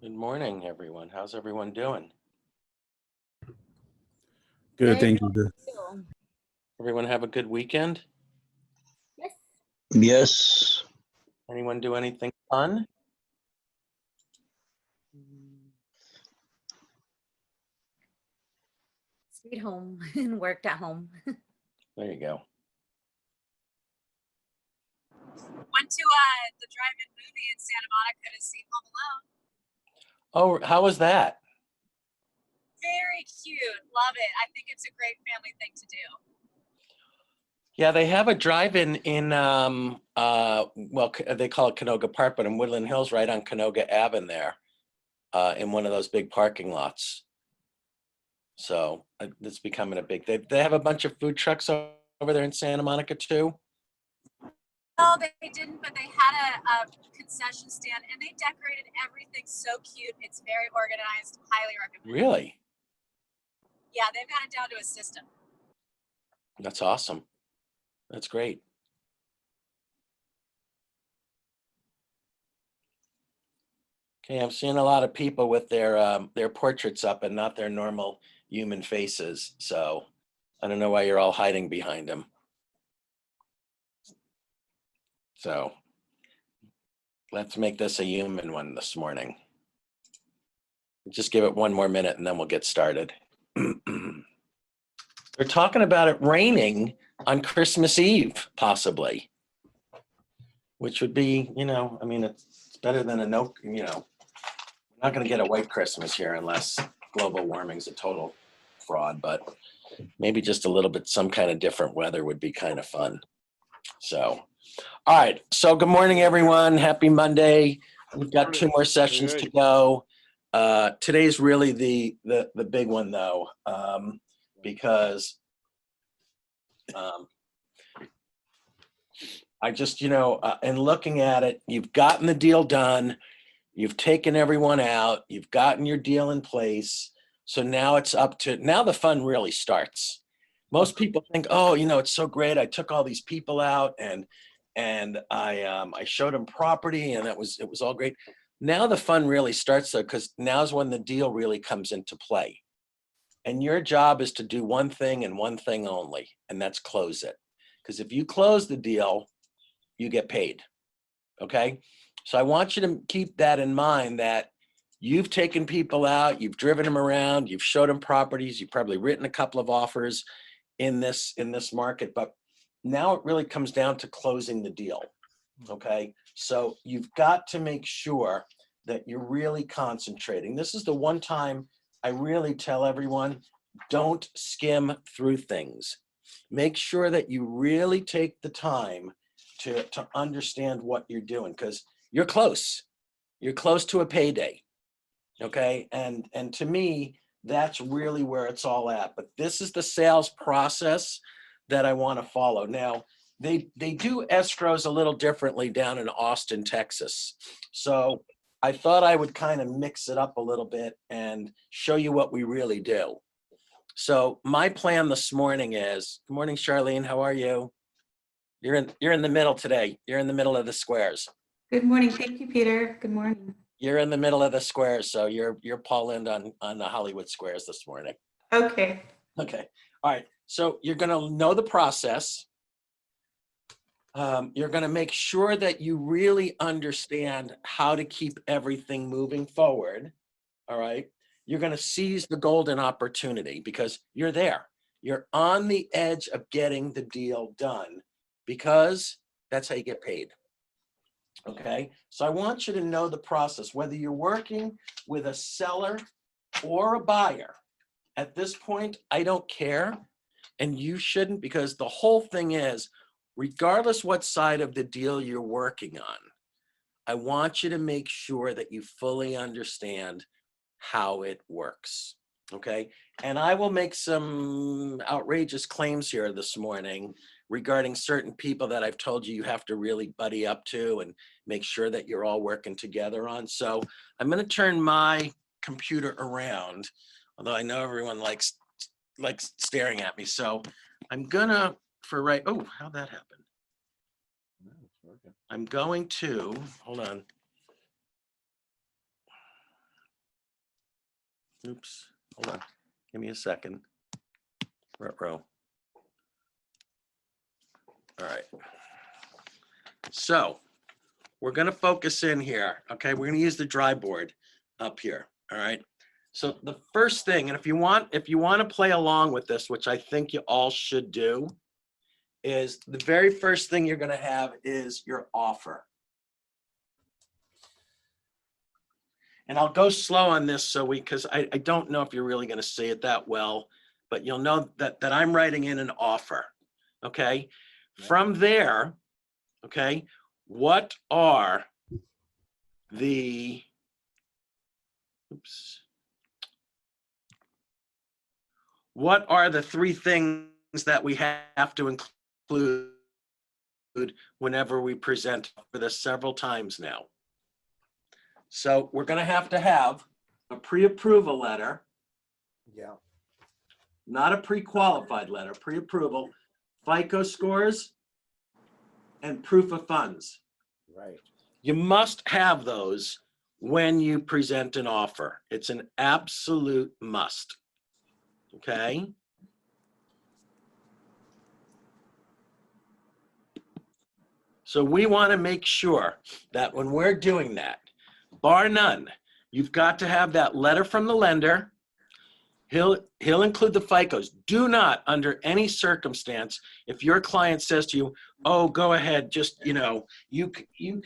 Good morning, everyone. How's everyone doing? Good, Very thank you. Good. cool. Everyone have a good weekend? Yes. Yes. Anyone do anything fun? Stayed home and worked at home. There you go. Went to the drive-in movie in Santa Monica to see Home Alone. Oh, how was that? Very cute. Love it. I think it's a great family thing to do. Yeah, they have a drive-in in they call it Canoga Park, but in Woodland Hills, right on Canoga Ave in there, in one of those big parking lots. So it's becoming a big. They have a bunch of food trucks over there in Santa Monica too. No, they didn't, but they had a concession stand and they decorated everything so cute. It's very organized. Highly recommend. Really? Yeah, they've got it down to a system. That's awesome. That's great. Okay, I'm seeing a lot of people with their portraits up and not their normal human faces. So I don't know why you're all hiding behind them. So let's make this a human one this morning. Just give it one more minute and then we'll get started. They're talking about it raining on Christmas Eve, possibly, which would be, I mean, it's better than a no, we're not going to get a white Christmas here unless global warming's a total fraud, but maybe just a little bit, some kind of different weather would be kind of fun. So, all right. So good morning, everyone. Happy Monday. We've got 2 more sessions to go. Today's really the big one though, because I just, in looking at it, you've gotten the deal done. You've taken everyone out. You've gotten your deal in place. So now it's now the fun really starts. Most people think, oh, it's so great. I took all these people out and I showed them property and it was all great. Now the fun really starts though, because now's when the deal really comes into play. And your job is to do one thing and one thing only, and that's close it. Because if you close the deal, you get paid. Okay? So I want you to keep that in mind, that you've taken people out, you've driven them around, you've showed them properties, you've probably written a couple of offers in this market, but now it really comes down to closing the deal. Okay? So you've got to make sure that you're really concentrating. This is the one time I really tell everyone, don't skim through things. Make sure that you really take the time to understand what you're doing, because you're close. You're close to a payday. Okay? And to me, that's really where it's all at. But this is the sales process that I want to follow. Now, they do escrows a little differently down in Austin, Texas. So I thought I would kind of mix it up a little bit and show you what we really do. So my plan this morning is, good morning, Charlene, how are you? You're in the middle today. You're in the middle of the squares. Good morning. Thank you, Peter. Good morning. You're in the middle of the squares, so you're Paul Lind on the Hollywood Squares this morning. Okay. Okay. All right. So you're going to know the process. You're going to make sure that you really understand how to keep everything moving forward. All right. You're going to seize the golden opportunity because you're there. You're on the edge of getting the deal done because that's how you get paid. Okay. So I want you to know the process, whether you're working with a seller or a buyer. At this point, I don't care, and you shouldn't, because the whole thing is, regardless what side of the deal you're working on, I want you to make sure that you fully understand how it works, okay? And I will make some outrageous claims here this morning regarding certain people that I've told you have to really buddy up to and make sure that you're all working together on. So I'm going to turn my computer around, although I know everyone likes staring at me. So I'm gonna, oh, how'd that happen? I'm going to, hold on. Oops, hold on. Give me a second. Row. All right. So we're going to focus in here. Okay. We're going to use the dry board up here. All right. So the first thing, and if you want to play along with this, which I think you all should do, is the very first thing you're going to have is your offer. And I'll go slow on this because I don't know if you're really going to see it that well, but you'll know that I'm writing in an offer. Okay. From there, okay, what are the, what are the three things that we have to include whenever we present for this several times now? So we're going to have a pre-approval letter. Yeah. Not a pre-qualified letter, pre-approval, FICO scores, and proof of funds. Right. You must have those when you present an offer. It's an absolute must. Okay? So we want to make sure that when we're doing that, bar none, you've got to have that letter from the lender. He'll include the FICOs. Do not, under any circumstance, if your client says to you, oh, go ahead, just, you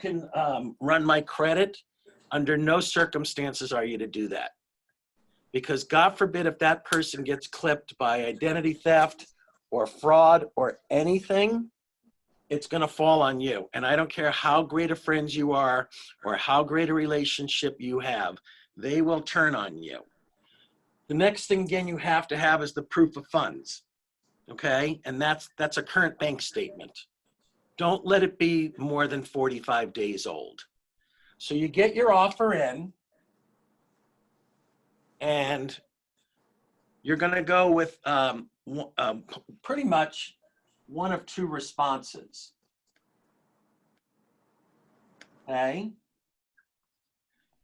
can run my credit, under no circumstances are you to do that. Because God forbid if that person gets clipped by identity theft or fraud or anything, it's going to fall on you. And I don't care how great of friends you are or how great a relationship you have, they will turn on you. The next thing, again, you have to have is the proof of funds, okay? And that's a current bank statement. Don't let it be more than 45 days old. So you get your offer in, and you're going to go with pretty much one of two responses, okay?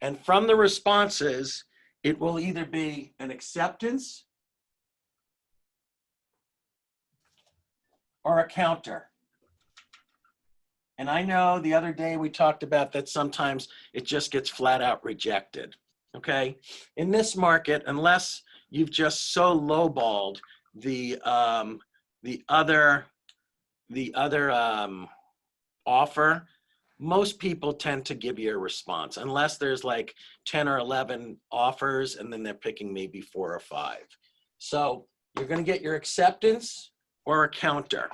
And from the responses, it will either be an acceptance or a counter. And I know the other day we talked about that sometimes it just gets flat out rejected, okay? In this market, unless you've just so lowballed the other offer, most people tend to give you a response unless there's like 10 or 11 offers and then they're picking maybe 4 or 5. So you're going to get your acceptance or a counter.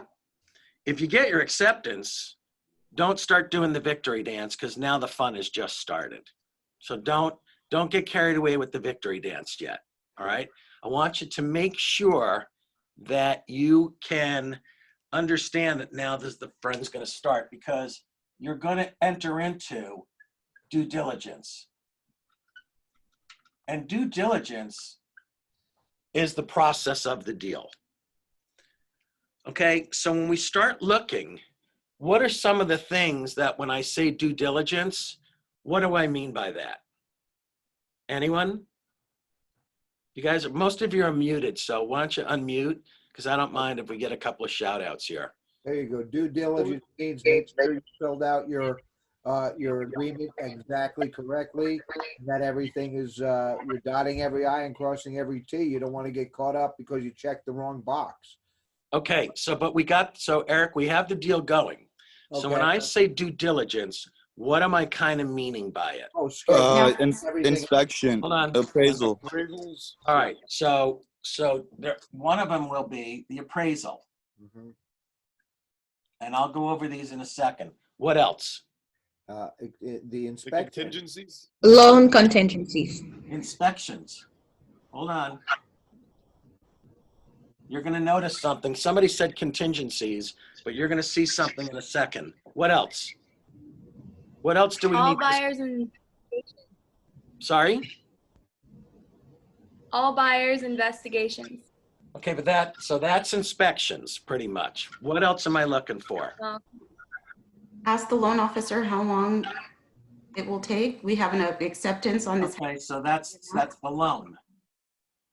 If you get your acceptance, don't start doing the victory dance because now the fun has just started. So don't get carried away with the victory dance yet. All right. I want you to make sure that you can understand that now the fun's going to start, because you're going to enter into due diligence. And due diligence is the process of the deal. Okay, so when we start looking, what are some of the things that when I say due diligence, what do I mean by that? Anyone? You guys, most of you are muted, so why don't you unmute? Because I don't mind if we get a couple of shout outs here. There you go. Due diligence means make sure you filled out your agreement exactly correctly, and that everything is, you're dotting every I and crossing every T. You don't want to get caught up because you checked the wrong box. Okay, so Eric, we have the deal going. So when Okay. I say due diligence, what am I kind of meaning by it? Oh, skip. Everything. Inspection, Hold on. appraisal. All right, so there, one of them will be the appraisal. Mhm. And I'll go over these in a second. What else? The The inspection. contingencies? Loan contingencies. Inspections. Hold on. You're going to notice something. Somebody said contingencies, but you're going to see something in a second. What else? What else do we All need? buyers and Sorry? all buyers investigations. Okay, but that's inspections pretty much. What else am I looking for? Ask the loan officer how long it will take. We have an acceptance on this. Okay, so that's the loan.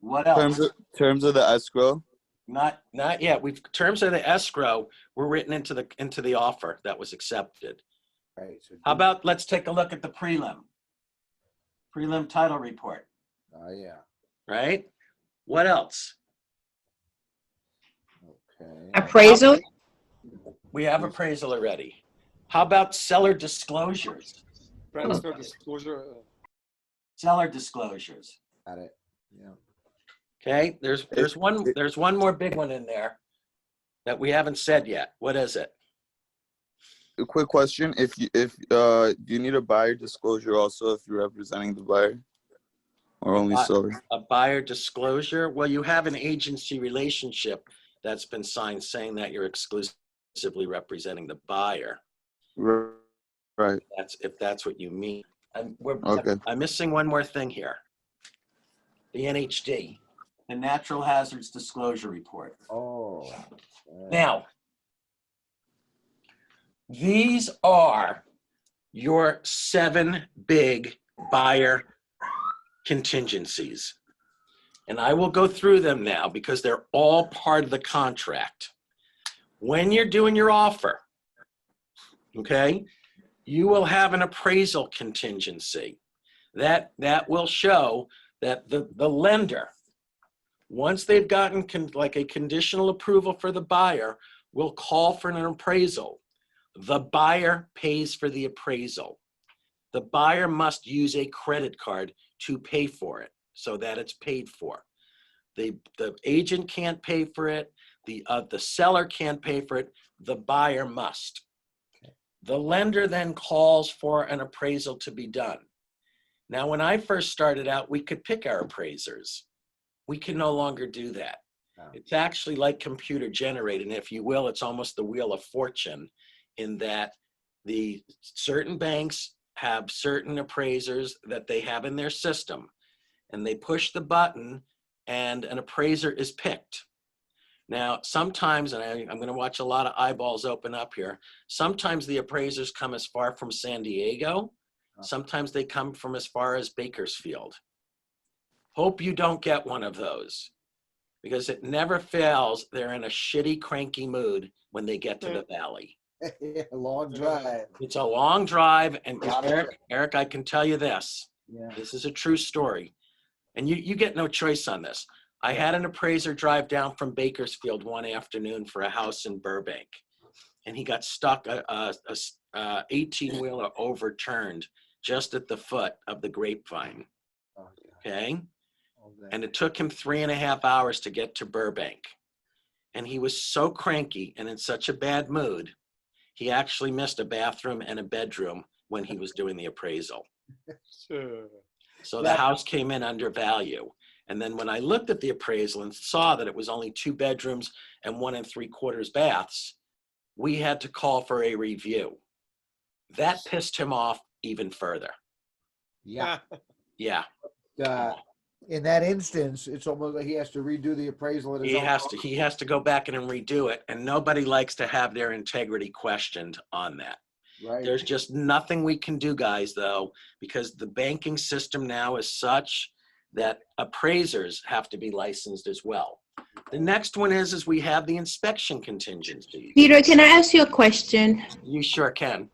What else? Terms of the escrow. Not yet. Terms of the escrow were written into the offer that was accepted. Right. So How about, let's take a look at the prelim title report, Oh, yeah. right? What else? Okay. Appraisal. We have appraisal already. How about seller disclosures? Transfer disclosure. Seller disclosures. Got it. Yeah. Okay, there's one more big one in there that we haven't said yet. What is it? A quick question: If you need a buyer disclosure also if you're representing the buyer, or only seller? A buyer disclosure? Well, you have an agency relationship that's been signed saying that you're exclusively representing the buyer. Right. If that's what you mean. Okay. I'm missing one more thing here. The NHD, the Natural Hazards Disclosure Report. Oh. Now, these are your 7 big buyer contingencies. And I will go through them now because they're all part of the contract. When you're doing your offer, okay, you will have an appraisal contingency. That will show that the lender, once they've gotten like a conditional approval for the buyer, will call for an appraisal. The buyer pays for the appraisal. The buyer must use a credit card to pay for it so that it's paid for. The agent can't pay for it. The seller can't pay for it. The buyer must. The lender then calls for an appraisal to be done. Now, when I first started out, we could pick our appraisers. We can no longer do that. It's actually like computer generated, and if you will, it's almost the wheel of fortune in that the certain banks have certain appraisers that they have in their system, and they push the button and an appraiser is picked. Now, sometimes, and I'm going to watch a lot of eyeballs open up here, sometimes the appraisers come as far from San Diego. Sometimes they come from as far as Bakersfield. Hope you don't get one of those because it never fails. They're in a shitty, cranky mood when they get to the valley. Yeah, long drive. It's a long drive. And Eric, I can tell you this. Yeah. This is a true story. And you get no choice on this. I had an appraiser drive down from Bakersfield one afternoon for a house in Burbank. And he got stuck, a 18-wheeler overturned just at the foot of the grapevine. Okay? And it took him 3.5 hours to get to Burbank. And he was so cranky and in such a bad mood, he actually missed a bathroom and a bedroom when he was doing the appraisal. So the house came in under value. And then when I looked at the appraisal and saw that it was only 2 bedrooms and 1 3/4 baths, we had to call for a review. That pissed him off even further. Yeah. Yeah. In that instance, it's almost like he has to redo the appraisal at his own. He has to go back in and redo it. And nobody likes to have their integrity questioned on that. Right. There's just nothing we can do, guys, though, because the banking system now is such that appraisers have to be licensed as well. The next one is we have the inspection contingency. Peter, can I ask you a question? You sure can.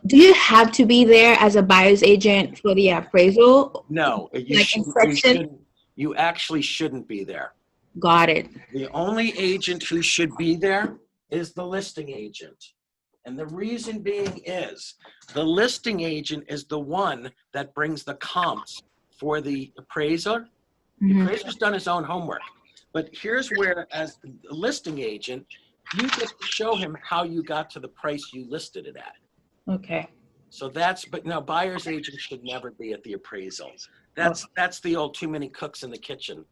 Do you have to be there as a buyer's agent for the appraisal? No, Like inspection? You actually shouldn't be there. Got it. The only agent who should be there is the listing agent. And the reason being is the listing agent is the one that brings the comps for the appraiser. The appraiser's done his own homework. But here's where, as the listing agent, you get to show him how you got to the price you listed it at. Okay. So but no, buyer's agent should never be at the appraisal. That's the old too many cooks in the kitchen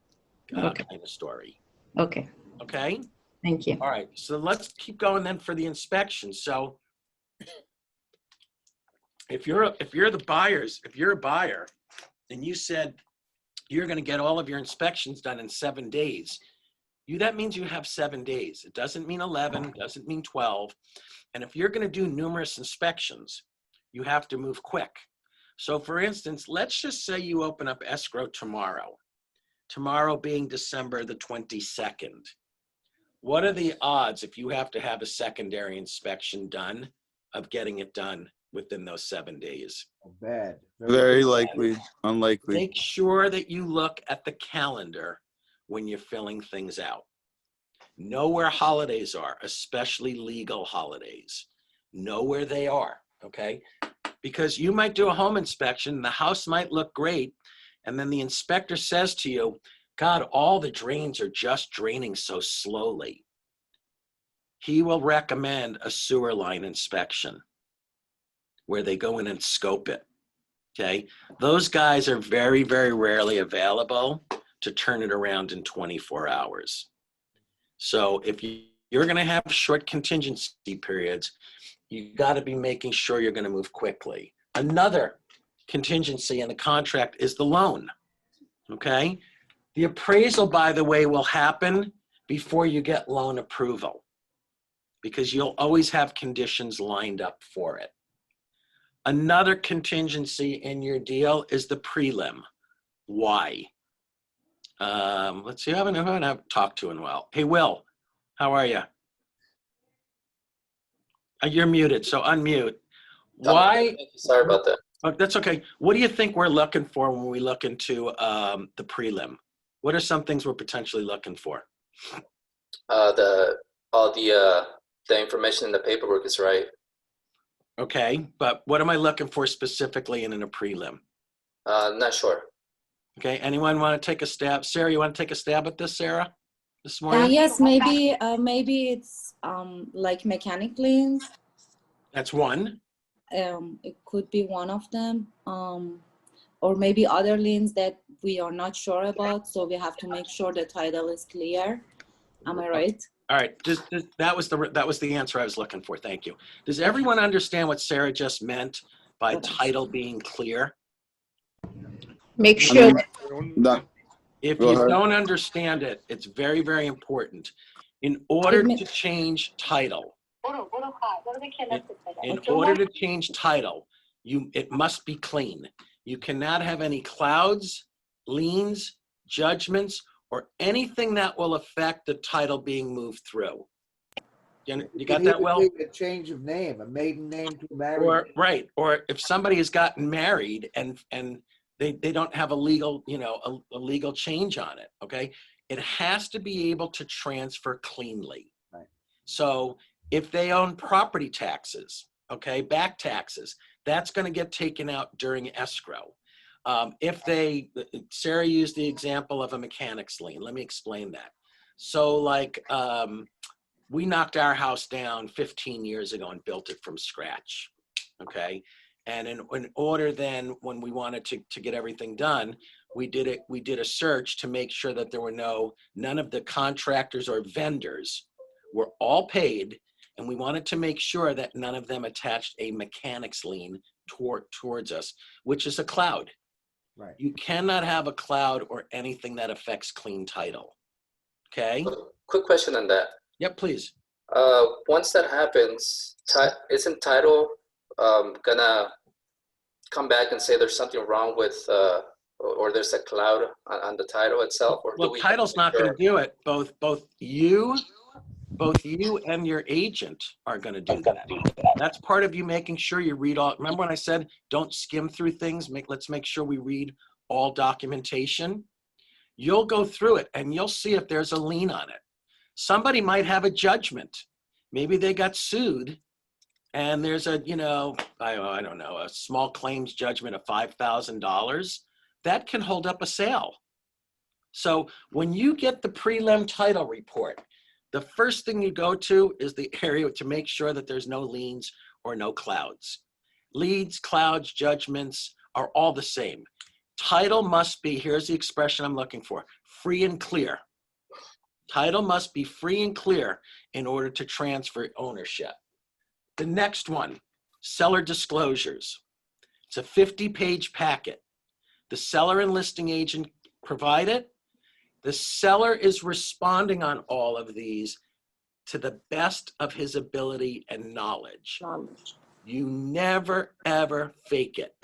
kind of story. Okay. Okay? Thank you. All right, so let's keep going then for the inspection. So if you're a buyer and you said you're going to get all of your inspections done in 7 days, that means you have 7 days. It doesn't mean 11, doesn't mean 12. And if you're going to do numerous inspections, you have to move quick. So for instance, let's just say you open up escrow tomorrow. tomorrow being December the 22nd. What are the odds, if you have to have a secondary inspection done, of getting it done within those 7 days? Bad. Very likely, unlikely. Make sure that you look at the calendar when you're filling things out. Know where holidays are, especially legal holidays. Know where they are, okay? Because you might do a home inspection, the house might look great, and then the inspector says to you, God, all the drains are just draining so slowly. He will recommend a sewer line inspection where they go in and scope it, okay? Those guys are very, very rarely available to turn it around in 24 hours. So if you're gonna have short contingency periods, you gotta be making sure you're gonna move quickly. Another contingency in the contract is the loan, okay? The appraisal, by the way, will happen before you get loan approval because you'll always have conditions lined up for it. Another contingency in your deal is the prelim. Why? Let's see, I haven't talked to in a while. Hey, Will, how are you? You're muted, so unmute. Why? Sorry about that. Oh, that's okay. What do you think we're looking for when we look into the prelim? What are some things we're potentially looking for? All the information in the paperwork is right. Okay, but what am I looking for specifically in a prelim? Not sure. Okay, anyone want to take a stab? Sarah, you want to take a stab at this, Sarah, this morning? Yes, maybe it's like mechanic liens. That's one. It could be one of them, or maybe other liens that we are not sure about. So we have to make sure the title is clear. Am I right? All right, that was the answer I was looking for. Thank you. Does everyone understand what Sarah just meant by title being clear? Make sure. If you don't understand it, it's very, very important. In order to change title, it must be clean. You cannot have any clouds, liens, judgments, or anything that will affect the title being moved through. You got that, Will? A change of name, a maiden name to a married name. Right, or if somebody has gotten married and they don't have a legal, a legal change on it, okay? It has to be able to transfer cleanly. Right. So if they own property taxes, okay, back taxes, that's gonna get taken out during escrow. Sarah used the example of a mechanic's lien. Let me explain that. So like, we knocked our house down 15 years ago and built it from scratch, okay? And in order then, when we wanted to get everything done, we did a search to make sure that there were none of the contractors or vendors were all paid, and we wanted to make sure that none of them attached a mechanic's lien towards us, which is a cloud. Right. You cannot have a cloud or anything that affects clean title. Okay? Quick question on that. Yep, please. Once that happens, isn't title gonna come back and say there's something wrong with, or there's a cloud on the title itself? Or well, title's not going to do it. Both you and your agent are going to do that. That's part of you making sure you read all. Remember when I said don't skim through things? Let's make sure we read all documentation. You'll go through it and you'll see if there's a lien on it. Somebody might have a judgment. Maybe they got sued and there's a, I don't know, a small claims judgment of $5,000. That can hold up a sale. So when you get the prelim title report, the first thing you go to is the area to make sure that there's no liens or no clouds. Liens, clouds, judgments are all the same. Title must be, here's the expression I'm looking for, free and clear. Title must be free and clear in order to transfer ownership. The next one, seller disclosures. It's a 50-page packet. The seller and listing agent provide it. The seller is responding on all of these to the best of his ability and knowledge. You never, ever fake it.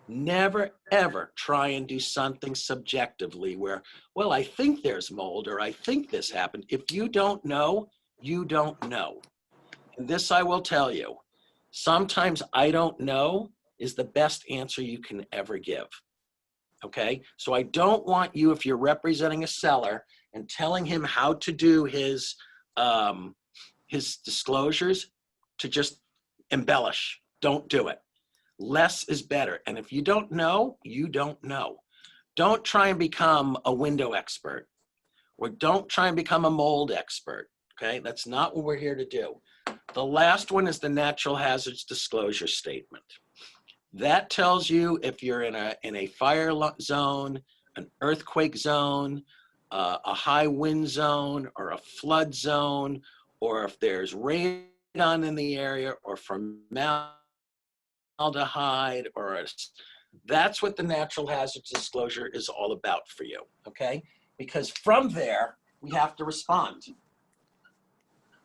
Never, ever try and do something subjectively where, well, I think there's mold or I think this happened. If you don't know, you don't know. And this I will tell you, sometimes I don't know is the best answer you can ever give. Okay? So I don't want you, if you're representing a seller and telling him how to do his disclosures, to just embellish. Don't do it. Less is better. And if you don't know, you don't know. Don't try and become a window expert, or don't try and become a mold expert. Okay, that's not what we're here to do. The last one is the natural hazards disclosure statement. That tells you if you're in a fire zone, an earthquake zone, a high wind zone, or a flood zone, or if there's radon in the area, or formaldehyde, that's what the natural hazards disclosure is all about for you, okay? Because from there, we have to respond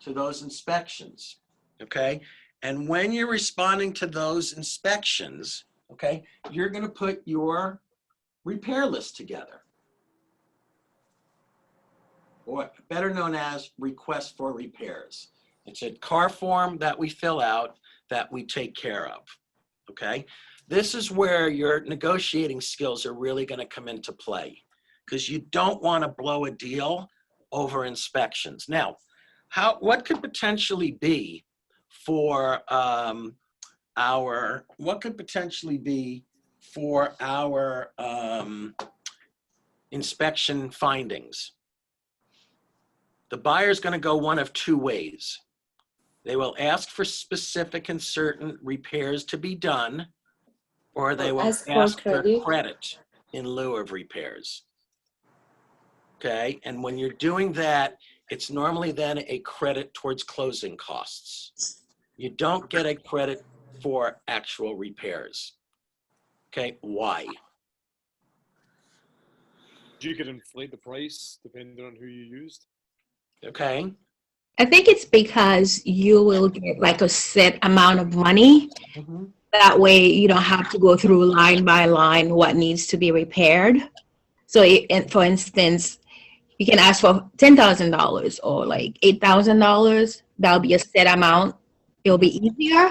to those inspections, okay? And when you're responding to those inspections, okay, you're gonna put your repair list together, or better known as request for repairs. It's a CAR form that we fill out that we take care of, okay? This is where your negotiating skills are really gonna come into play, because you don't wanna blow a deal over inspections. Now, what could potentially be for our inspection findings? The buyer's going to go one of two ways. They will ask for specific and certain repairs to be done, or they will ask for credit in lieu of repairs. Okay, and when you're doing that, it's normally then a credit towards closing costs. You don't get a credit for actual repairs. Okay, why? You could inflate the price depending on who you used. Okay. I think it's because you will get like a set amount of money. Mm-hmm. That way you don't have to go through line by line what needs to be repaired. So for instance, you can ask for $10,000 or like $8,000. That'll be a set amount. It'll be easier.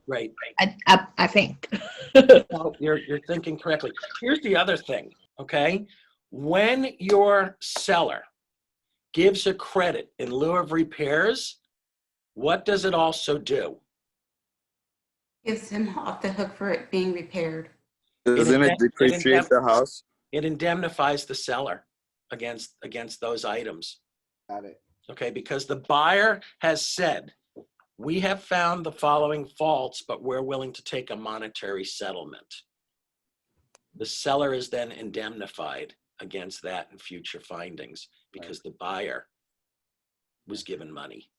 Right. I think. No, you're thinking correctly. Here's the other thing, okay? When your seller gives a credit in lieu of repairs, what does it also do? Gives him off the hook for it being repaired. Doesn't it depreciate the house? It indemnifies the seller against those items. Got it. Okay, because the buyer has said, we have found the following faults, but we're willing to take a monetary settlement. The seller is then indemnified against that in future findings because the buyer was given money.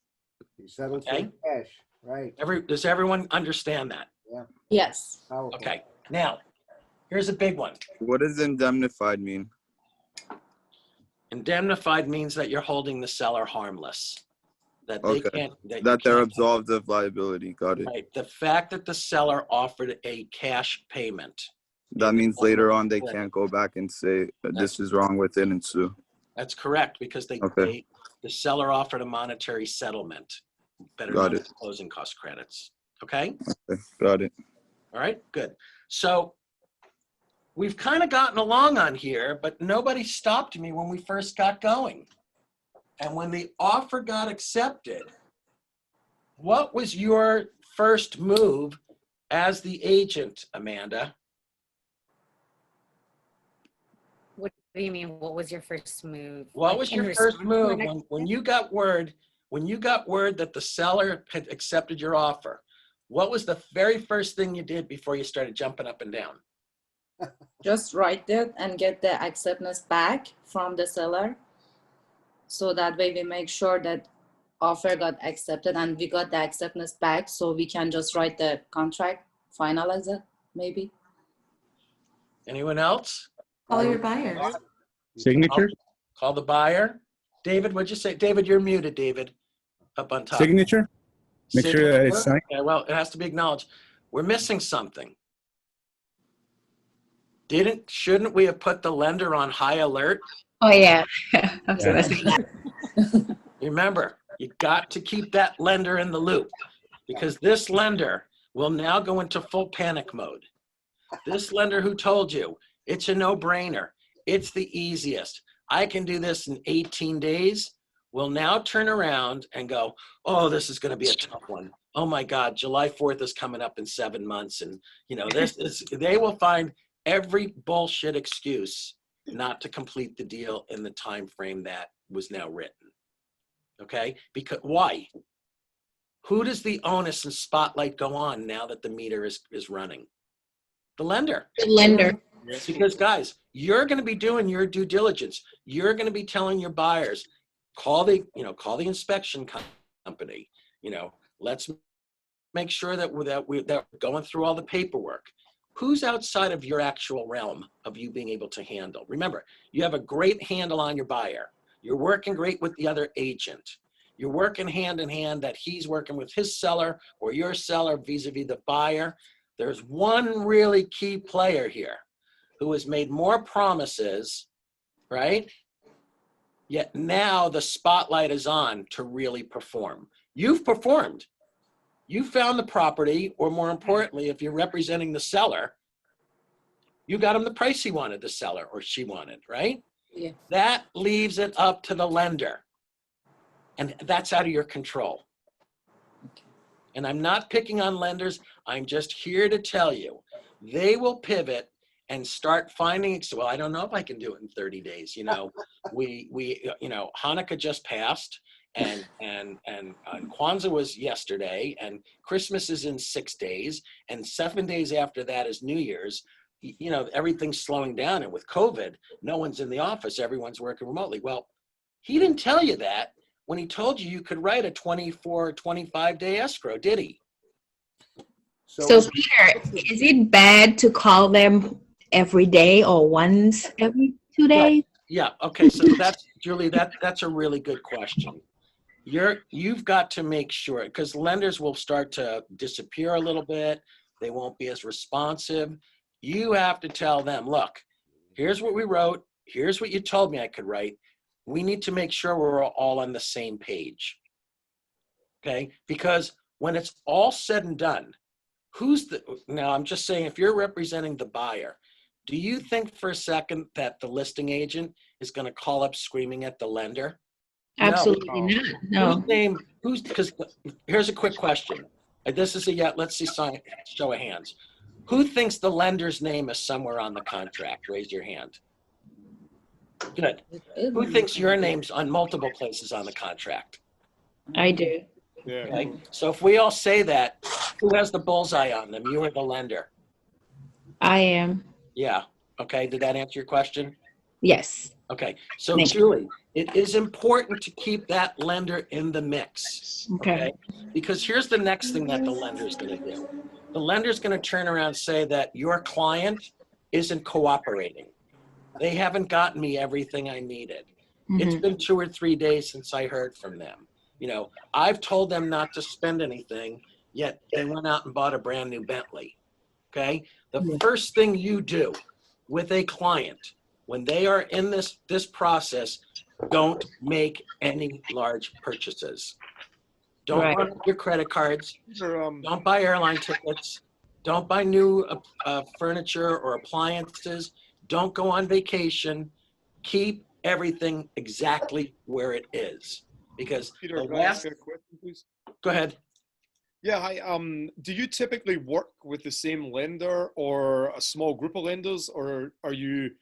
He settled for Okay. cash, right? Does everyone understand that? Yeah. Yes. Powerful. Okay, now, here's a big one. What does indemnified mean? Indemnified means that you're holding the seller harmless. That they Okay. can't. That they're absolved of liability. Got it. Right. The fact that the seller offered a cash payment. That means later on they can't go back and say this is wrong with it and sue. That's correct, because the seller offered a monetary settlement. Better known as closing cost credits. Okay? Okay. Got it. All right, good. So we've kind of gotten along on here, but nobody stopped me when we first got going. And when the offer got accepted, what was your first move as the agent, Amanda? What do you mean? What was your first move? What Like, was in your first response to move an when you got word that the seller had accepted your offer? What was the very first thing you did before you started jumping up and down? Just write it and get the acceptance back from the seller. So that way we make sure that offer got accepted and we got the acceptance back, so we can just write the contract, finalize it, maybe. Anyone else? Call your buyers. Signature? Call the buyer. David, what'd you say? David, you're muted, David, up on top. Signature? Make sure that it's signed. Yeah, well, it has to be acknowledged. We're missing something. Shouldn't we have put the lender on high alert? Oh, yeah. I was gonna say that. Remember, you got to keep that lender in the loop, because this lender will now go into full panic mode. This lender who told you it's a no-brainer, it's the easiest, I can do this in 18 days, will now turn around and go, oh, this is going to be a tough one. Oh my God, July 4th is coming up in 7 months. And they will find every bullshit excuse not to complete the deal in the time frame that was now written. Okay, because why? Who does the onus and spotlight go on now that the meter is running? The lender. The lender. Because guys, you're going to be doing your due diligence. You're going to be telling your buyers, call the inspection company. Let's make sure that we're going through all the paperwork. Who's outside of your actual realm of you being able to handle? Remember, you have a great handle on your buyer. You're working great with the other agent. You're working hand in hand that he's working with his seller or your seller vis-a-vis the buyer. There's one really key player here who has made more promises, right? Yet now the spotlight is on to really perform. You've performed. You found the property, or more importantly, if you're representing the seller, you got him the price he wanted, the seller or she wanted, right? Yeah. That leaves it up to the lender. And that's out of your control. And I'm not picking on lenders. I'm just here to tell you, they will pivot and start finding, well, I don't know if I can do it in 30 days. Hanukkah just passed and Kwanzaa was yesterday and Christmas is in 6 days and 7 days after that is New Year's. Everything's slowing down, and with COVID, no one's in the office, everyone's working remotely. Well, he didn't tell you that when he told you could write a 24 or 25-day escrow, did he? So Peter, is it bad to call them every day or once every 2 days? Yeah. Okay. So that's Julie. That's a really good question. You've got to make sure, because lenders will start to disappear a little bit. They won't be as responsive. You have to tell them, look, here's what we wrote. Here's what you told me I could write. We need to make sure we're all on the same page. Okay. Because when it's all said and done, now I'm just saying, if you're representing the buyer, do you think for a second that the listing agent is going to call up screaming at the lender? Absolutely not. No. Because here's a quick question. This is let's see, show of hands. Who thinks the lender's name is somewhere on the contract? Raise your hand. Good. Who thinks your name's on multiple places on the contract? I do. Yeah. Okay. So if we all say that, who has the bullseye on them? You or the lender? I am. Yeah. Okay. Did that answer your question? Yes. Okay. So Thank you. Julie, it is important to keep that lender in the mix. Okay. Because here's the next thing that the lender is going to do. The lender is going to turn around and say that your client isn't cooperating. They haven't gotten me everything I needed. It's been 2 or 3 days since I heard from them. I've told them not to spend anything, yet they went out and bought a brand new Bentley. Okay. The first thing you do with a client when they are in this process, don't make any large purchases. Don't run up your credit cards. Don't buy airline tickets. Don't buy new furniture or appliances. Don't go on vacation. Keep everything exactly where it is. Because Peter, can I ask a question, please? Go ahead. Yeah, hi. Do you typically work with the same lender or a small group of lenders, or are you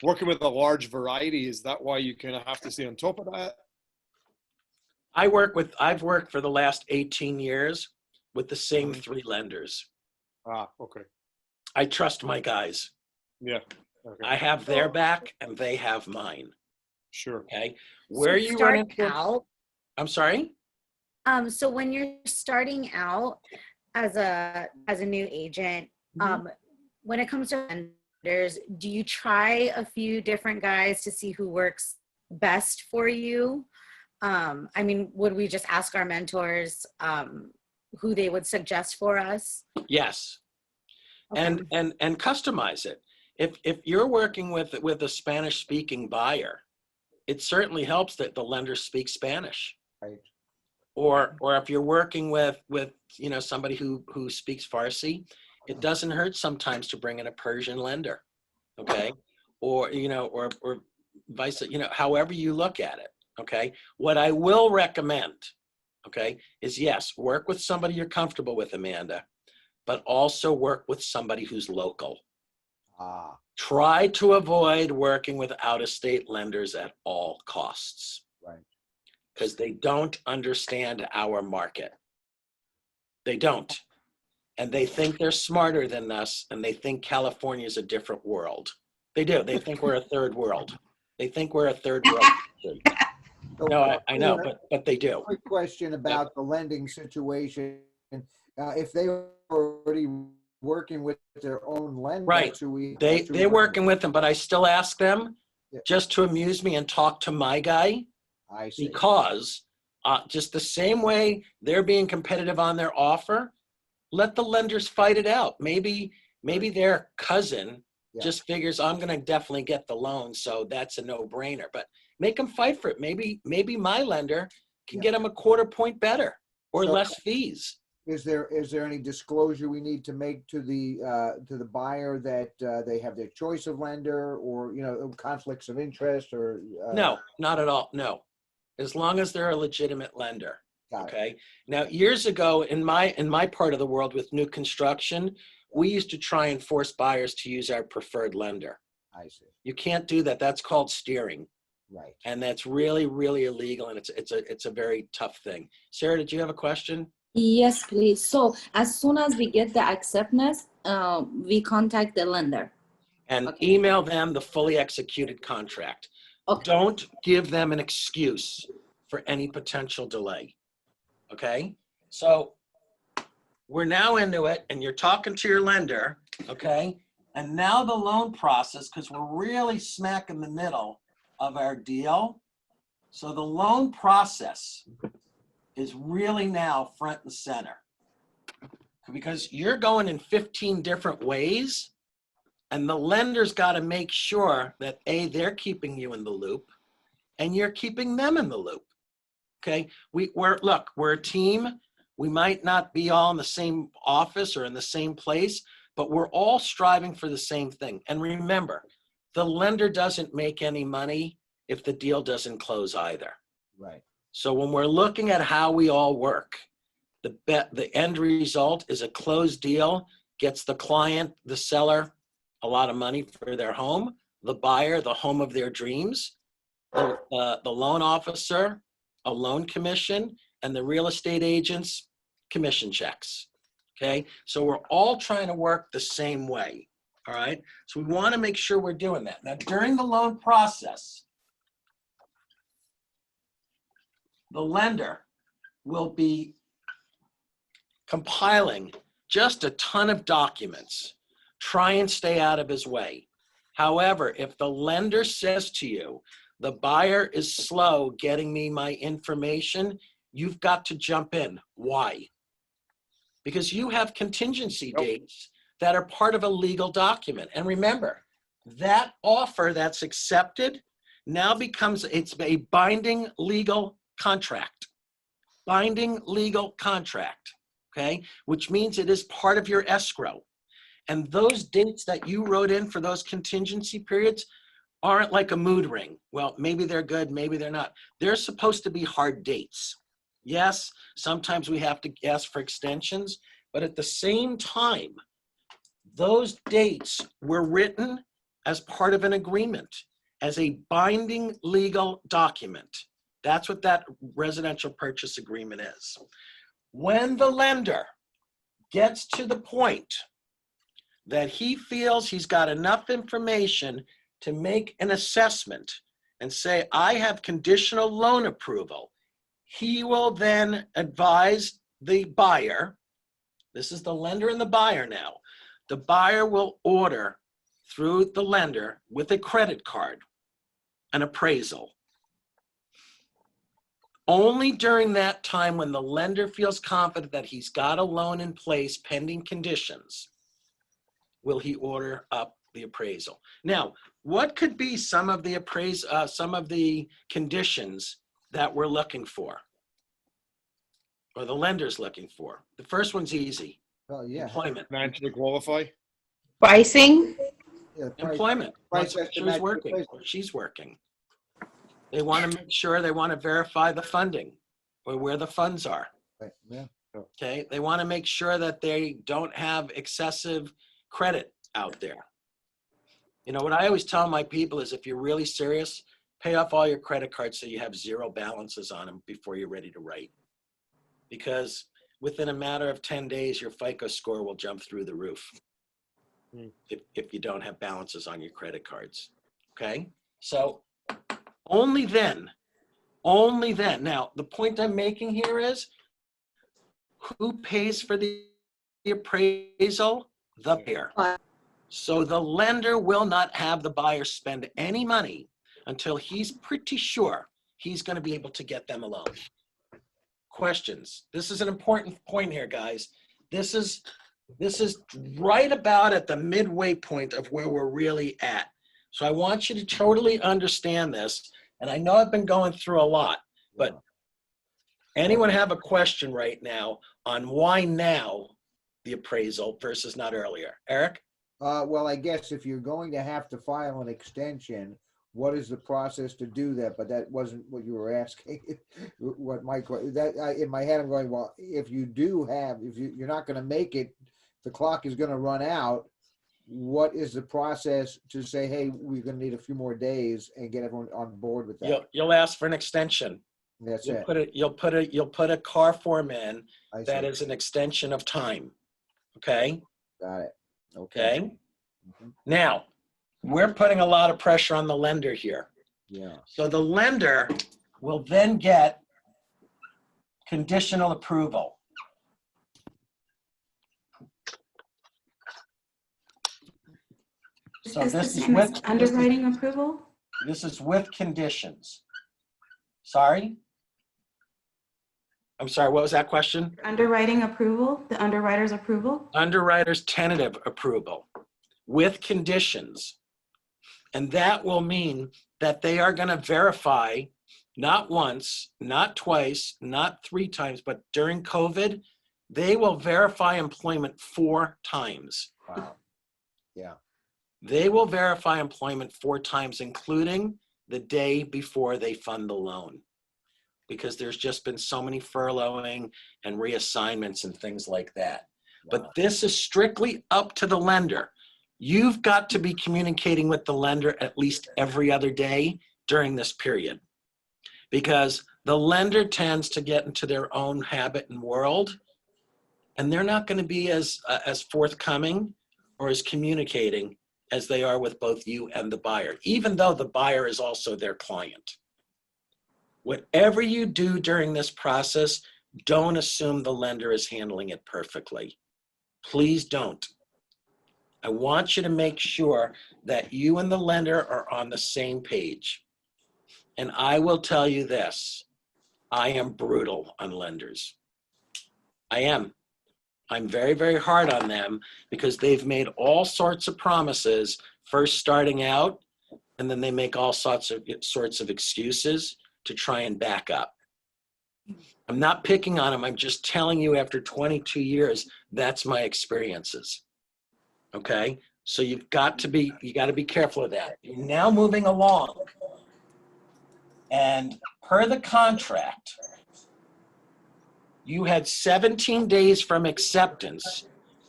working with a large variety? Is that why you kind of have to stay on top of that? I've worked for the last 18 years with the same 3 lenders. Ah, okay. I trust my guys. Yeah. Okay. I have their back and they have mine. Sure. Okay. So You run into out. I'm sorry? So when you're starting out as a new agent, when it comes to vendors, do you try a few different guys to see who works best for you? Would we just ask our mentors who they would suggest for us? Yes. Okay. And customize it. if you're working with a Spanish speaking buyer, it certainly helps that the lender speaks Spanish. Right. Or if you're working with somebody who speaks Farsi, it doesn't hurt sometimes to bring in a Persian lender, okay? Or vice, however you look at it, okay? What I will recommend, okay, is yes, work with somebody you're comfortable with, Amanda, but also work with somebody who's local. Try to avoid working with out-of-state lenders at all costs. Right. Because they don't understand our market. They don't. And they think they're smarter than us, and they think California is a different world. They do. They think we're a third world. They think we're a third world country. No, I know, but they do. Quick question about the lending situation. If they were already working with their own lenders, Right. They're working with them, but I still ask them just to amuse me and talk to my guy. I see. Because just the same way they're being competitive on their offer, let the lenders fight it out. Maybe their cousin just figures I'm going to definitely get the loan, so that's a no-brainer. But make them fight for it. Maybe my lender can get them a quarter point better or less fees. Is there any disclosure we need to make to the buyer that they have their choice of lender, or conflicts of interest, or No, not at all. No, as long as they're a legitimate lender. Okay. Now, years ago, in my part of the world with new construction, we used to try and force buyers to use our preferred lender. I see. You can't do that. That's called steering. Right. And that's really, really illegal, and it's a very tough thing. Sarah, did you have a question? Yes, please. So as soon as we get the acceptance, we contact the lender. And email them the fully executed contract. Okay. Don't give them an excuse for any potential delay. Okay? So we're now into it, and you're talking to your lender, okay? And now the loan process, because we're really smack in the middle of our deal. So the loan process is really now front and center, because you're going in 15 different ways, and the lender's got to make sure that they're keeping you in the loop and you're keeping them in the loop. Okay, we're a team. We might not be all in the same office or in the same place, but we're all striving for the same thing. And remember, the lender doesn't make any money if the deal doesn't close either. Right. So when we're looking at how we all work, the end result is a closed deal, gets the client, the seller, a lot of money for their home, the buyer, the home of their dreams, the loan officer, a loan commission, and the real estate agents, commission checks. Okay, so we're all trying to work the same way. All right, so we want to make sure we're doing that. Now, during the loan process, the lender will be compiling just a ton of documents. Try and stay out of his way. However, if the lender says to you, the buyer is slow getting me my information, you've got to jump in. Why? Because you have contingency dates that are part of a legal document. And remember, that offer that's accepted now it's a binding legal contract. Binding legal contract, okay? Which means it is part of your escrow. And those dates that you wrote in for those contingency periods aren't like a mood ring. Well, maybe they're good, maybe they're not. They're supposed to be hard dates. Yes, sometimes we have to ask for extensions, but at the same time, those dates were written as part of an agreement, as a binding legal document. That's what that residential purchase agreement is. When the lender gets to the point that he feels he's got enough information to make an assessment and say, I have conditional loan approval, he will then advise the buyer, this is the lender and the buyer now, the buyer will order through the lender with a credit card an appraisal. Only during that time, when the lender feels confident that he's got a loan in place pending conditions, will he order up the appraisal. Now, what could be some of the conditions that we're looking for, or the lender's looking for? The first one's easy. Oh, yeah. Employment. Financially qualify. Pricing, Yeah, the price- Employment. price What's- estimate She's working. replacement. Or she's working. They want to make sure, they want to verify the funding or where the funds are. Right, yeah. Okay, they want to make sure that they don't have excessive credit out there. You know, what I always tell my people is, if you're really serious, pay off all your credit cards so you have zero balances on them before you're ready to write. Because within a matter of 10 days, your FICO score will jump through the roof if you don't have balances on your credit cards. Okay, so only then. Now, the point I'm making here is, who pays for the appraisal? The buyer. So the lender will not have the buyer spend any money until he's pretty sure he's going to be able to get them a loan. Questions? This is an important point here, guys. This is right about at the midway point of where we're really at. So I want you to totally understand this. And I know I've been going through a lot, but anyone have a question right now on why now the appraisal versus not earlier? Eric? Well, I guess if you're going to have to file an extension, what is the process to do that? But that wasn't what you were asking. What my in my head, I'm going, well, if you do have, if you're not going to make it, the clock is going to run out. What is the process to say, hey, we're going to need a few more days and get everyone on board with that? You'll ask for an extension. That's You'll it. you'll put a car form in I that see. is an extension of time. Okay? Got it. Okay. Now, we're putting a lot of pressure on the lender here. Yeah. So the lender will then get conditional approval. So Is the this is same as with underwriting approval? This is with conditions. Sorry? I'm sorry, what was that question? Underwriting approval, the underwriter's approval? Underwriter's tentative approval with conditions. And that will mean that they are going to verify not once, not twice, not 3 times, but during COVID, they will verify employment 4 times. Wow. Yeah. They will verify employment 4 times, including the day before they fund the loan, because there's just been so many furloughing and reassignments and things like that. But this is strictly up to the lender. You've got to be communicating with the lender at least every other day during this period, because the lender tends to get into their own habit and world, and they're not going to be as forthcoming or as communicating as they are with both you and the buyer, even though the buyer is also their client. Whatever you do during this process, don't assume the lender is handling it perfectly. Please don't. I want you to make sure that you and the lender are on the same page. And I will tell you this, I am brutal on lenders. I am. I'm very, very hard on them because they've made all sorts of promises first starting out, and then they make all sorts of excuses to try and back up. I'm not picking on them. I'm just telling you, after 22 years, that's my experiences. Okay? So you got to be careful of that. You're now moving along. And per the contract, you had 17 days from acceptance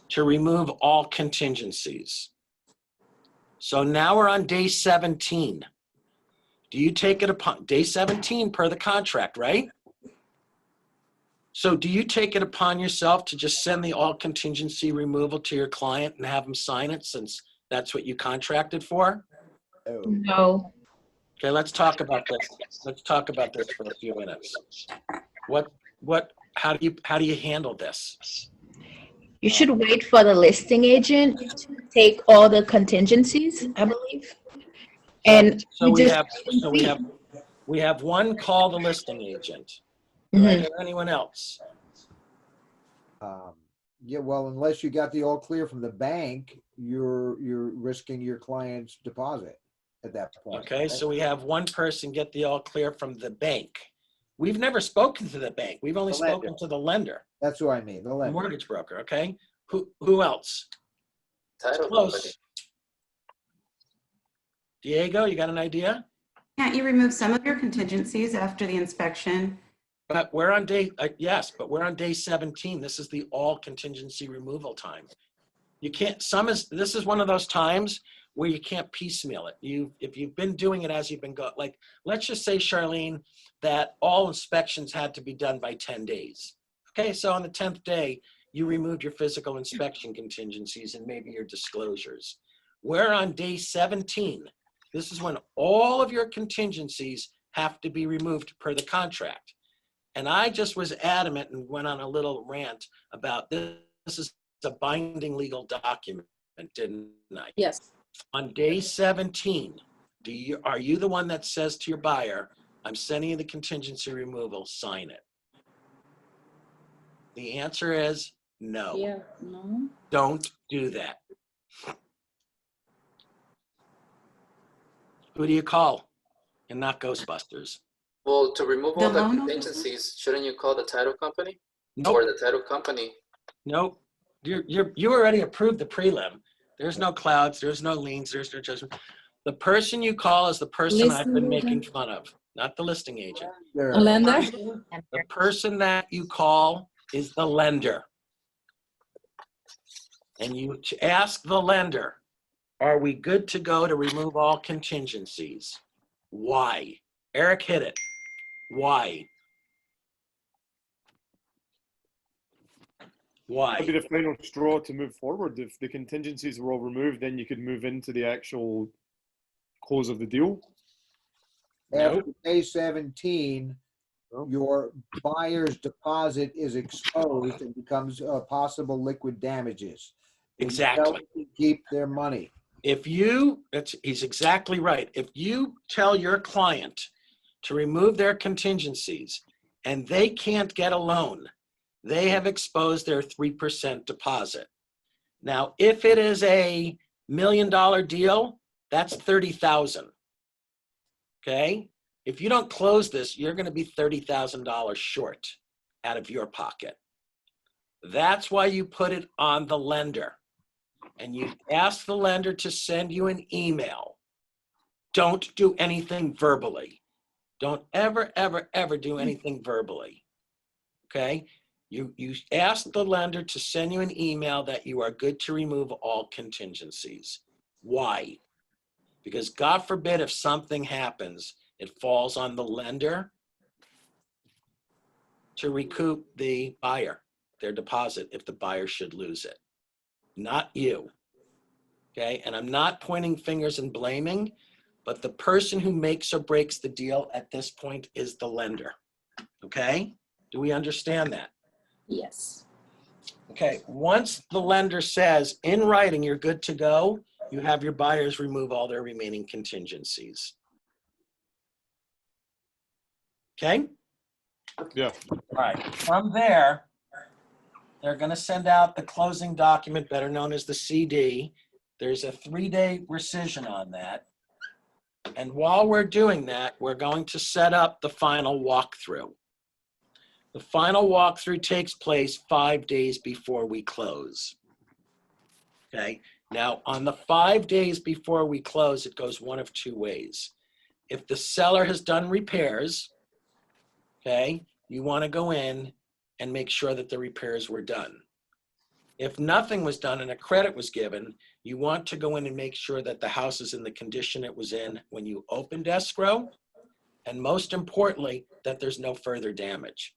to remove all contingencies. So now we're on day 17. Do you take it upon day 17 per the contract, right? So do you take it upon yourself to just send the all contingency removal to your client and have them sign it, since that's what you contracted for? no. Okay, let's talk about this. Let's talk about this for a few minutes. How do you handle this? You should wait for the listing agent to take all the contingencies, I believe. And So you we have one call the listing agent. Mhm. Right? Or anyone else? Yeah, well, unless you got the all clear from the bank, you're risking your client's deposit at that point. Okay, so we have one person get the all clear from the bank. We've never spoken to the bank. We've only The lender. spoken to the lender, That's who I mean, the the lender. mortgage broker, okay? Who else? Title Close. company. Diego, you got an idea? Can't you remove some of your contingencies after the inspection? But we're on day, yes, but we're on day 17. This is the all contingency removal time. You can't, this is one of those times where you can't piecemeal it. If you've been doing it as you've been going, like, let's just say, Charlene, that all inspections had to be done by 10 days. Okay, so on the 10th day, you removed your physical inspection contingencies and maybe your disclosures. We're on day 17. This is when all of your contingencies have to be removed per the contract. And I just was adamant and went on a little rant about this. This is a binding legal document, didn't I? Yes. On day 17, are you the one that says to your buyer, I'm sending you the contingency removal, sign it? The answer is no. Yeah, no. Don't do that. Who do you call? And not Ghostbusters. Well, to remove all The the loan officer? contingencies, shouldn't you call the title company? Nope. Or the title company? Nope. You already approved the prelim. There's no clouds, there's no liens, there's no judgment. The person you call is the person I've been Listing making agent. fun of, not the listing agent. There. Lender? The person that you call is the lender. And you ask the lender, are we good to go to remove all contingencies? Why? Eric hit it. Why? That'd be Why? the final straw to move forward. If the contingencies were all removed, then you could move into the actual close of the deal. After day 17, your buyer's deposit is exposed and becomes possible liquid damages. And you tell Exactly. them to keep their money. If he's exactly right. If you tell your client to remove their contingencies and they can't get a loan, they have exposed their 3% deposit. Now, if it is a $1 million deal, that's $30,000. Okay? If you don't close this, you're going to be $30,000 short out of your pocket. That's why you put it on the lender. And you ask the lender to send you an email. Don't do anything verbally. Don't ever, ever, ever do anything verbally. Okay? You ask the lender to send you an email that you are good to remove all contingencies. Why? Because God forbid if something happens, it falls on the lender to recoup the buyer, their deposit, if the buyer should lose it. Not you. Okay? And I'm not pointing fingers and blaming, but the person who makes or breaks the deal at this point is the lender. Okay? Do we understand that? Yes. Okay, once the lender says in writing you're good to go, you have your buyers remove all their remaining contingencies. Okay? Yeah. All right, from there, they're going to send out the closing document, better known as the CD. There's a 3-day rescission on that. And while we're doing that, we're going to set up the final walkthrough. The final walkthrough takes place 5 days before we close. Okay, now on the 5 days before we close, it goes one of two ways. If the seller has done repairs, okay, you want to go in and make sure that the repairs were done. If nothing was done and a credit was given, you want to go in and make sure that the house is in the condition it was in when you opened escrow, and most importantly, that there's no further damage.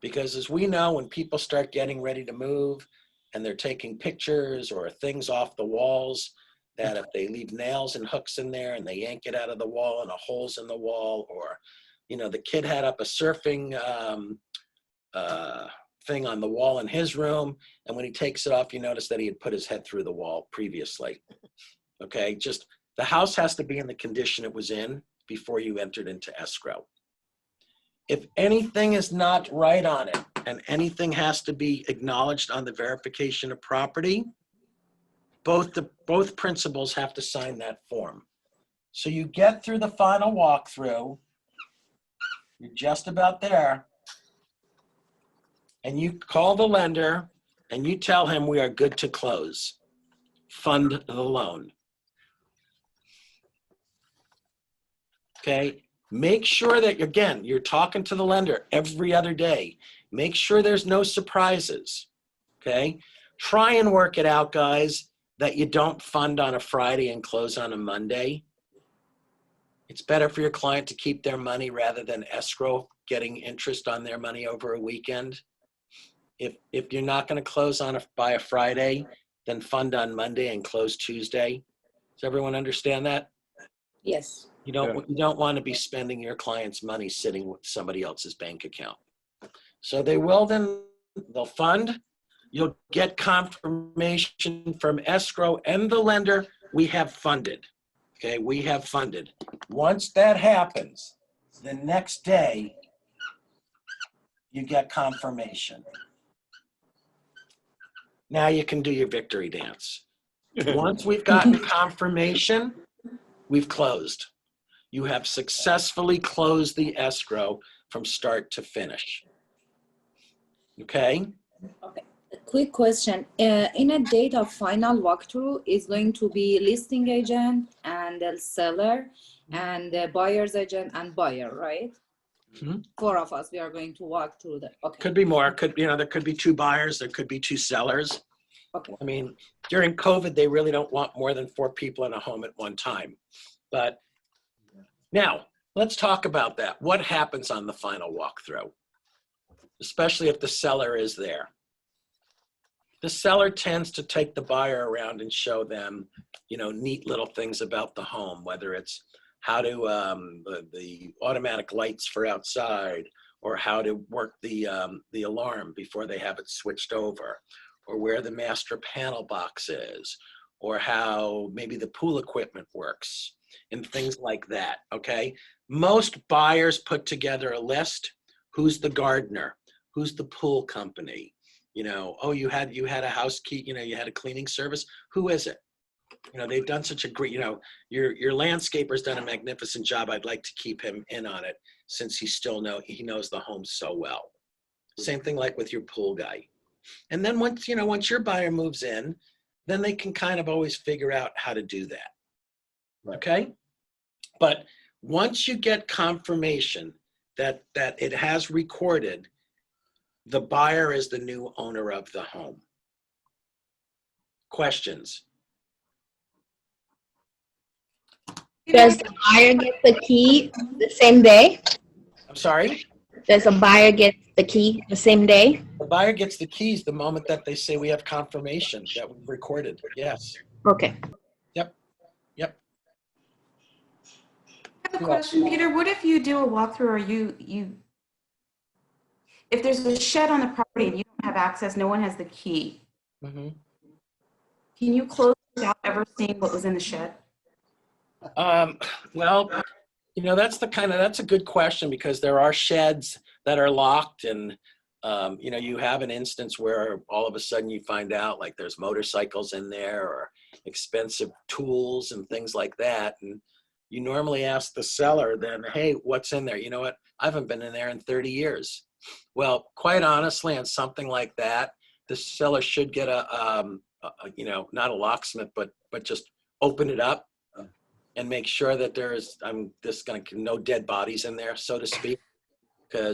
Because as we know, when people start getting ready to move and they're taking pictures or things off the walls, that if they leave nails and hooks in there and they yank it out of the wall and a hole's in the wall, or, you know, the kid had up a surfing thing on the wall in his room, and when he takes it off, you notice that he had put his head through the wall previously. Okay, just the house has to be in the condition it was in before you entered into escrow. If anything is not right on it and anything has to be acknowledged on the verification of property, both principals have to sign that form. So you get through the final walkthrough, you're just about there, and you call the lender and you tell him we are good to close. Fund the loan. Okay, make sure that, again, you're talking to the lender every other day. Make sure there's no surprises, okay? Try and work it out, guys, that you don't fund on a Friday and close on a Monday. It's better for your client to keep their money rather than escrow getting interest on their money over a weekend. If you're not going to close by a Friday, then fund on Monday and close Tuesday. Does everyone understand that? Yes. You don't want to be spending your client's money sitting with somebody else's bank account. So they'll fund. You'll get confirmation from escrow and the lender, we have funded. Okay, we have funded. Once that happens, the next day, you get confirmation. Now you can do your victory dance. Once we've gotten confirmation, we've closed. You have successfully closed the escrow from start to finish. Okay? Okay. A quick question. In a date of final walkthrough is going to be listing agent and the seller and the buyer's agent and buyer, right? Mm-hmm. 4 of us, we are going to walk through that. Okay. Could be more. There could be 2 buyers. There could be 2 sellers. Okay. I mean, during COVID, they really don't want more than 4 people in a home at one time. But now, let's talk about that. What happens on the final walkthrough, especially if the seller is there? The seller tends to take the buyer around and show them, neat little things about the home, whether it's how to, the automatic lights for outside, or how to work the alarm before they have it switched over, or where the master panel box is, or how maybe the pool equipment works, and things like that, okay? Most buyers put together a list. Who's the gardener? Who's the pool company? Oh, you had a housekeeper, you had a cleaning service. Who is it? They've done such a great, your landscaper's done a magnificent job. I'd like to keep him in on it since he knows the home so well. Same thing like with your pool guy. And then once your buyer moves in, then they can kind of always figure out how to do that. Right. Okay? But once you get confirmation that it has recorded, the buyer is the new owner of the home. Questions? Does the buyer get the key the same day? I'm sorry? Does a buyer get the key the same day? The buyer gets the keys the moment that they say we have confirmation that we've recorded. Yes. Okay. Yep. I have a question, Peter. What if you do a walkthrough or if there's a shed on the property and you don't have access, no one has the key, Mm-hmm. can you close without ever seeing what was in the shed? Well, that's a good question, because there are sheds that are locked, and you have an instance where all of a sudden you find out like there's motorcycles in there or expensive tools and things like that. And you normally ask the seller then, hey, what's in there? You know what? I haven't been in there in 30 years. Well, quite honestly, on something like that, the seller should get not a locksmith, but just open it up and make sure that there's no dead bodies in there, so to speak,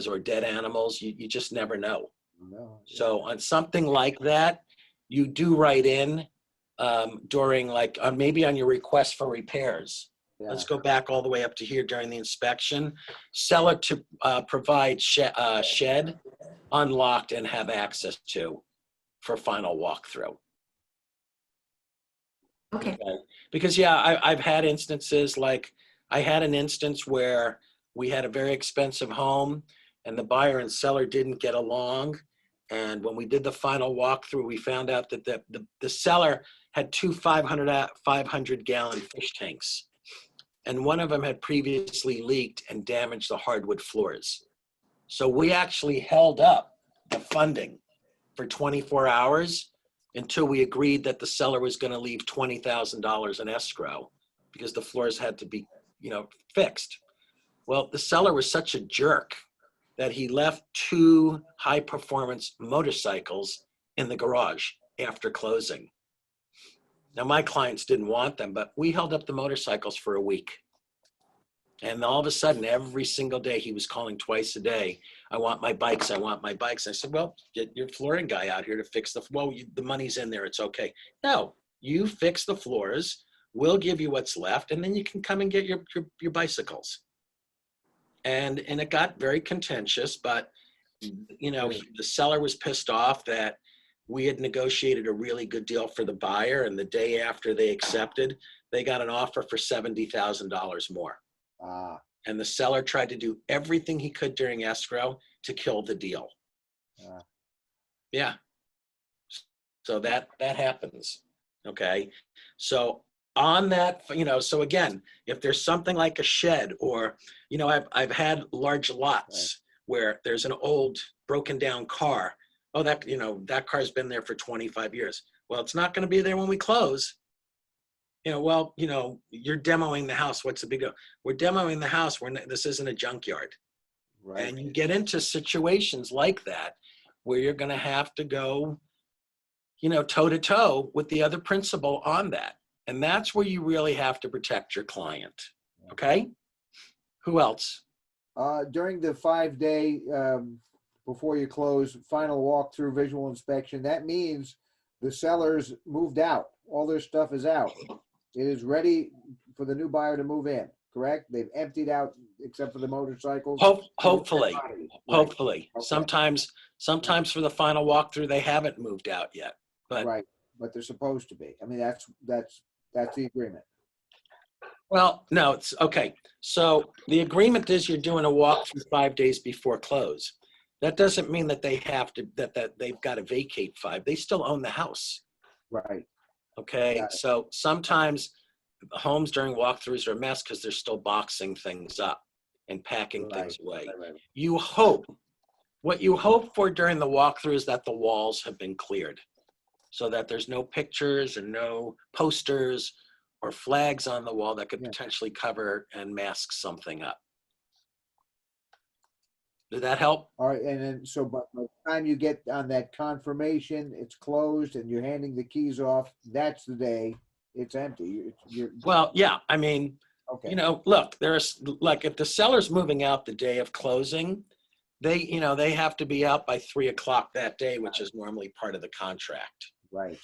or dead animals. You just never know. No. So on something like that, you do write in during maybe on your request for repairs. Yeah. Let's go back all the way up to here during the inspection. Seller to provide shed unlocked and have access to for final walkthrough. Okay. Because I've had instances like I had an instance where we had a very expensive home and the buyer and seller didn't get along. And when we did the final walkthrough, we found out that the seller had 2 500-gallon fish tanks. And one of them had previously leaked and damaged the hardwood floors. So we actually held up the funding for 24 hours until we agreed that the seller was going to leave $20,000 in escrow because the floors had to be, fixed. Well, the seller was such a jerk that he left 2 high-performance motorcycles in the garage after closing. Now, my clients didn't want them, but we held up the motorcycles for a week. And all of a sudden, every single day, he was calling twice a day. I want my bikes. I want my bikes. I said, well, get your flooring guy out here to fix the money's in there. It's okay. No, you fix the floors. We'll give you what's left. And then you can come and get your bicycles. And it got very contentious, but, the seller was pissed off that we had negotiated a really good deal for the buyer. And the day after they accepted, they got an offer for $70,000 more. And the seller tried to do everything he could during escrow to kill the deal. Yeah. So that happens. Okay. So on that, so again, if there's something like a shed or, I've had large lots where there's an old broken down car. Oh, that car's been there for 25 years. Well, it's not going to be there when we close. You're demoing the house. What's the big deal? We're demoing the house. This isn't a junkyard. Right. And you get into situations like that where you're going to have to go, toe to toe with the other principal on that. And that's where you really have to protect your client. Okay. Who else? During the 5-day, before you close, final walkthrough visual inspection, that means the sellers moved out. All their stuff is out. It is ready for the new buyer to move in, correct? They've emptied out except for the motorcycles. Hopefully. Okay. Sometimes for the final walkthrough, they haven't moved out yet. But Right, but they're supposed to be. I mean, that's the agreement. well, no, it's okay. So the agreement is you're doing a walkthrough 5 days before close. That doesn't mean that they have to that they've got to vacate 5. They still own the house. Right. Okay, Got it. so sometimes homes during walkthroughs are a mess because they're still boxing things up and packing things away. Right. What you hope for during the walkthrough is that the walls have been cleared so that there's no pictures and no posters or flags on the wall that could potentially cover and mask something up. Did that help? All right, and then, so by the time you get on that confirmation, it's closed and you're handing the keys off, that's the day it's empty. Well, yeah, I mean, Okay. look, there's like if the seller's moving out the day of closing, they have to be out by 3 o'clock that day, which is normally part of the contract. Right.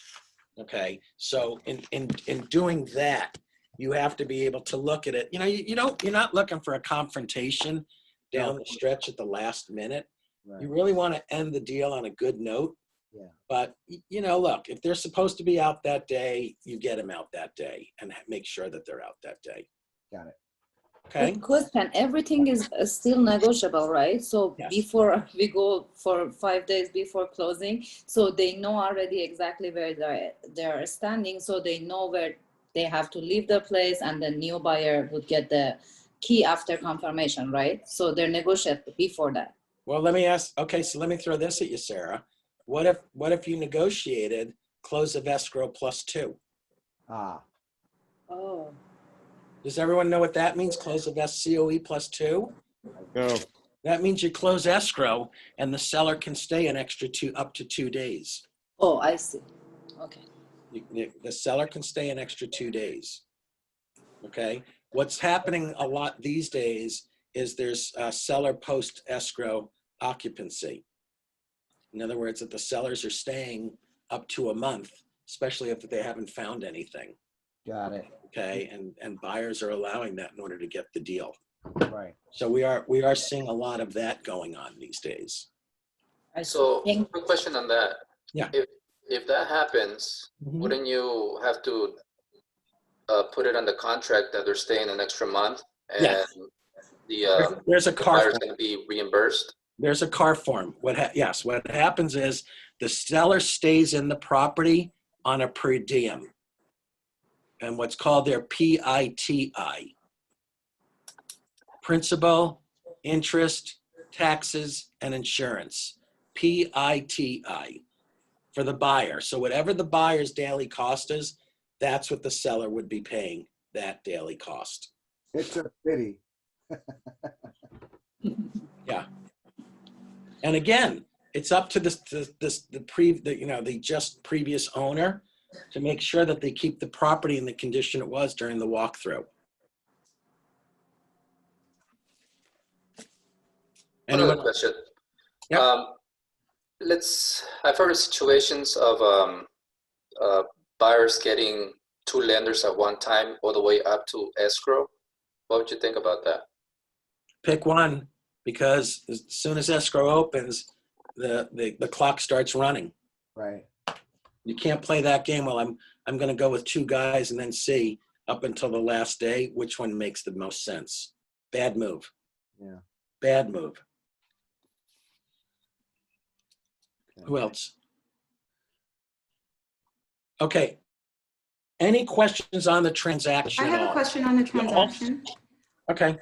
Okay, so in doing that, you have to be able to look at it. You're not looking for a confrontation down the stretch at the last minute. Right. You really want to end the deal on a good note. Yeah. But look, if they're supposed to be out that day, you get them out that day and make sure that they're out that day. Got it. Okay. Quick question, everything is still negotiable, right? So Yes. before we go for 5 days before closing, so they know already exactly where they're standing, so they know where they have to leave the place, and the new buyer would get the key after confirmation, right? So they're negotiable before that. Well, let me throw this at you, Sarah. What if you negotiated close of escrow +2? Oh. Does everyone know what that means? Close of SCOE +2? No. That means you close escrow and the seller can stay an extra up to 2 days. Oh, I see. Okay. The seller can stay an extra 2 days. Okay. What's happening a lot these days is there's a seller post escrow occupancy. In other words, that the sellers are staying up to a month, especially if they haven't found anything. Got it. Okay. And buyers are allowing that in order to get the deal. Right. So we are seeing a lot of that going on these days. So, quick question on that. Yeah. If that happens, wouldn't you have to put it on the contract that they're staying an extra month, and there's a car buyer's form. going to be reimbursed? There's a car form. What happens is the seller stays in the property on a per diem and what's called their PITI. Principal, interest, taxes, and insurance. PITI. for the buyer. So whatever the buyer's daily cost is, that's what the seller would be paying, that daily cost. It's a pity. Yeah. And again, it's up to the just previous owner to make sure that they keep the property in the condition it was during the walkthrough. Another Anyone? question. Yeah. I've heard of situations of buyers getting 2 lenders at one time all the way up to escrow. What would you think about that? Pick one, because as soon as escrow opens, the clock starts running. Right. You can't play that game. Well, I'm going to go with 2 guys and then see up until the last day which one makes the most sense. Bad move. Yeah. Bad move. Who else? Okay. Any questions on the transaction I at have a all? question on the transaction. Okay.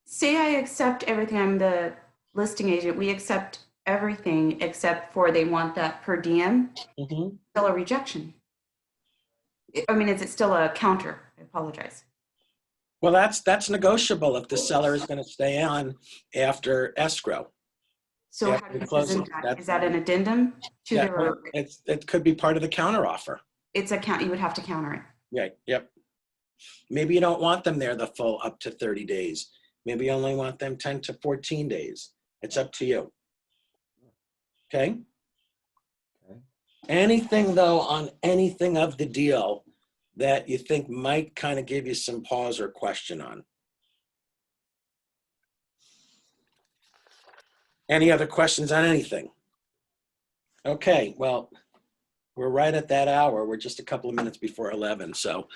Say I accept everything, I'm the listing agent, we accept everything except for they want that per diem, Mm-hmm. still a rejection. I mean, is it still a counter? I apologize. Well, that's negotiable if the seller is going to stay on after escrow. So how do you present that? Is that an addendum to Yeah, the, it could be part of the counter offer. it's a count, you would have to counter it. Yeah, yep. Maybe you don't want them there the full up to 30 days. Maybe you only want them 10 to 14 days. It's up to you. Okay? Okay. Anything though on anything of the deal that you think might kind of give you some pause or question on? Any other questions on anything? Okay, well, we're right at that hour. We're just a couple of minutes before 11. So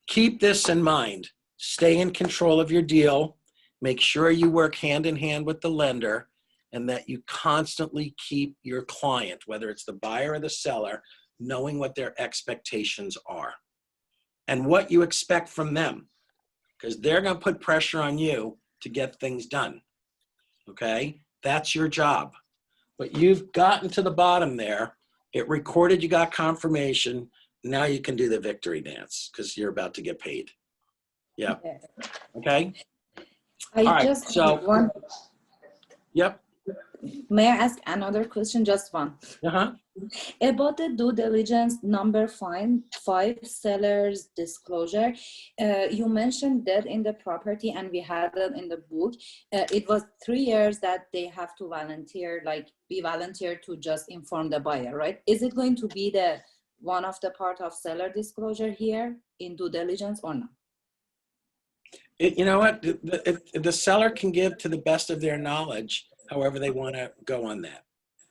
keep this in mind. Stay in control of your deal. Make sure you work hand in hand with the lender and that you constantly keep your client, whether it's the buyer or the seller, knowing what their expectations are and what you expect from them, because they're going to put pressure on you to get things done. Okay? That's your job. But you've gotten to the bottom there. It recorded, you got confirmation. Now you can do the victory dance because you're about to get paid. Yeah. Okay? I All right, just so- want. Yep. May I ask another question? Just one. Uh-huh. About the due diligence number 5, seller's disclosure. You mentioned that in the property and we had it in the book. It was 3 years that they have to volunteer, like be volunteer to just inform the buyer, right? Is it going to be the one of the part of seller disclosure here in due diligence or not? You know what? The seller can give to the best of their knowledge, however they want to go on that.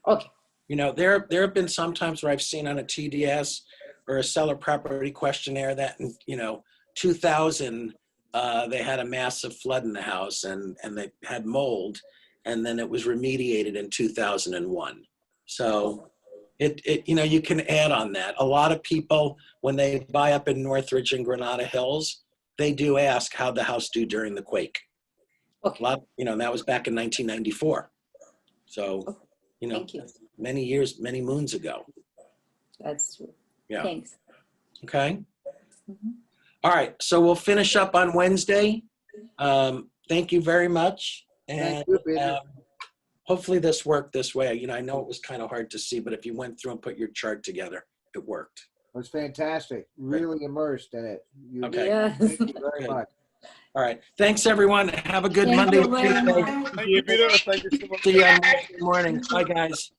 Okay. You know, there have been some times where I've seen on a TDS or a seller property questionnaire that in, 2000, they had a massive flood in the house and they had mold, and then it was remediated in 2001. So you can add on that. A lot of people, when they buy up in Northridge and Granada Hills, they do ask how'd the house do during the quake. Okay. A lot, that was back in 1994. So, Thank you. many years, many moons ago. That's true. Yeah. Thanks. Okay. Mhm. All right. So we'll finish up on Wednesday. Thank you very much. And Thank you, Peter. hopefully this worked this way. I know it was kind of hard to see, but if you went through and put your chart together, it worked. It was fantastic. Really immersed in it. You Okay. Yes. Thank you very Good. much. All right. Thanks, everyone. Have a good Thank Monday. you very Tuesday. much. Thank you, Peter. Thank you so much. See you on Wednesday morning. Bye, guys.